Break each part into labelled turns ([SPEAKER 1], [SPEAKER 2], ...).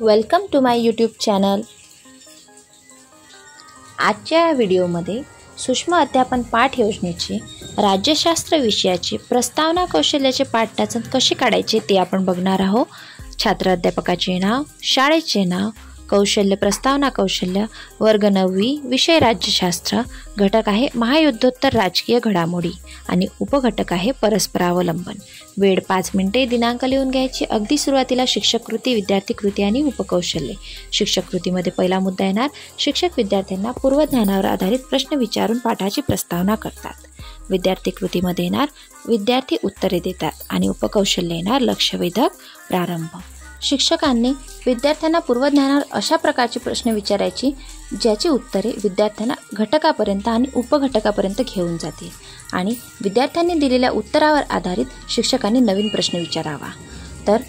[SPEAKER 1] Welcome to my YouTube channel. आजच्या व्हिडिओमध्ये सूक्ष्म अध्यापन पाठ योजनेची राज्यशास्त्र विषयाची प्रस्तावना कौशल्याचे पाठवाचन कसे काढायचे ते आपण बघणार आहोत। छात्र अध्यापकाचे नाव, शाळेचे नाव, कौशल्य प्रस्तावना कौशल्य, वर्ग 9वी, विषय राज्यशास्त्र, घटक आहे महायुद्धोत्तर राजकीय घडामोडी आणि उपघटक आहे परस्परावलंबन। वेळ 5 मिनिटे, दिनांक लिहून घ्यायची। अगदी सुरुवातीला शिक्षक कृती, विद्यार्थी कृती आणि उपकौशल्ये। शिक्षक कृतीमध्ये पहिला मुद्दा येणार, शिक्षक विद्यार्थ्यांना पूर्वज्ञानावर आधारित प्रश्न विचारून पाठाची प्रस्तावना करतात। विद्यार्थी कृतीमध्ये येणार, विद्यार्थी उत्तरे देतात आणि उपकौशल्य येणार, लक्षवेधक प्रारंभ। शिक्षकांनी विद्यार्थ्यांना पूर्वज्ञानावर अशा प्रकारचे प्रश्न विचारायची ज्याची उत्तरे विद्यार्थ्यांना घटकापर्यंत आणि उपघटकापर्यंत घेऊन जातील आणि विद्यार्थ्यांनी दिलेल्या उत्तरावर आधारित शिक्षकांनी नवीन प्रश्न विचारावा। तर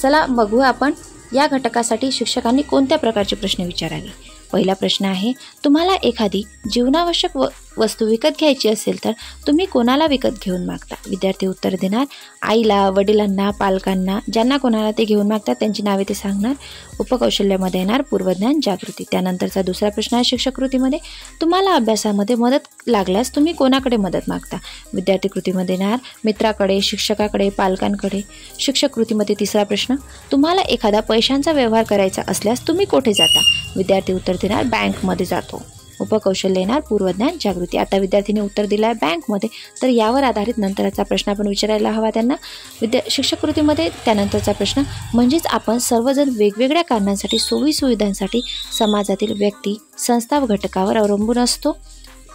[SPEAKER 1] चला बघू आपण या घटकासाठी शिक्षकांनी कोणत्या प्रकारचे प्रश्न विचारावे। पहिला प्रश्न आहे, तुम्हाला एखादी जीवनावश्यक वस्तू विकत घ्यायची असेल तर तुम्ही कोणाला विकत घेऊन मागता? विद्यार्थी उत्तर देणार, आईला, वडिलांना, पालकांना, ज्यांना कोणाला ते घेऊन मागतात त्यांची नावे ते सांगणार। उपकौशल्यामध्ये येणार पूर्वज्ञान जागृती। त्यानंतरचा दुसरा प्रश्न आहे शिक्षक कृतीमध्ये, तुम्हाला अभ्यासामध्ये मदत लागल्यास तुम्ही कोणाकडे मदत मागता? विद्यार्थी कृतीमध्ये येणार मित्राकडे, शिक्षकाकडे, पालकांकडे। शिक्षक कृतीमध्ये तिसरा प्रश्न, तुम्हाला एखादा पैशांचा व्यवहार करायचा असल्यास तुम्ही कुठे जाता? विद्यार्थी उत्तर देणार, बँकमध्ये जातो। उपकौशल्य येणार पूर्वज्ञान जागृती। आता विद्यार्थीने उत्तर दिलं आहे बँकमध्ये, तर यावर आधारित नंतरचा प्रश्न आपण विचारायला हवा त्यांना। शिक्षक कृतीमध्ये त्यानंतरचा प्रश्न, म्हणजेच आपण सर्वजण वेगवेगळ्या कारणांसाठी, सोयीसुविधांसाठी समाजातील व्यक्ती, संस्था व घटकावर अवलंबून असतो?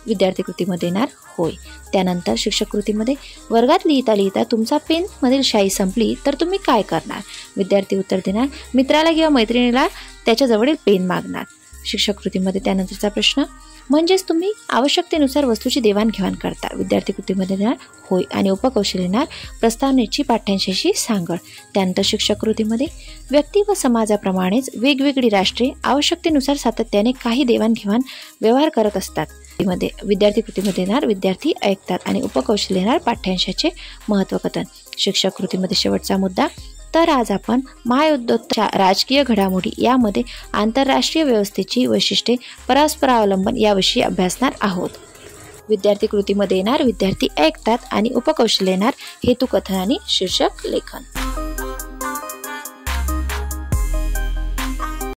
[SPEAKER 1] विद्यार्थी कृतीमध्ये येणार होय। त्यानंतर शिक्षक कृतीमध्ये, वर्गात लिहिता लिहिता तुमचा पेनमधील शाई संपली तर तुम्ही काय करणार? विद्यार्थी उत्तर देणार, मित्राला किंवा मैत्रिणीला त्याच्याजवळील पेन मागणार। शिक्षक कृतीमध्ये त्यानंतरचा प्रश्न, म्हणजेच तुम्ही आवश्यकतेनुसार वस्तूची देवाणघेवाण करता? विद्यार्थी कृतीमध्ये येणार होय आणि उपकौशल्य येणार प्रस्तावनेची पाठ्यांशाची सांगड। त्यानंतर शिक्षक कृतीमध्ये, व्यक्ती व समाजाप्रमाणेच वेगवेगळी राष्ट्रे आवश्यकतेनुसार सातत्याने काही देवाणघेवाण व्यवहार करत असतात। विद्यार्थी कृतीमध्ये येणार विद्यार्थी ऐकतात आणि उपकौशल्य येणार पाठ्यांशाचे महत्त्वकथन। शिक्षक कृतीमध्ये शेवटचा मुद्दा, तर आज आपण महायुद्धोत्तर राजकीय घडामोडी यामध्ये आंतरराष्ट्रीय व्यवस्थेची वैशिष्ट्ये, परस्परावलंबन याविषयी अभ्यासणार आहोत। विद्यार्थी कृतीमध्ये येणार विद्यार्थी ऐकतात आणि उपकौशल्य येणार हेतुकथन आणि शीर्षक लेखन।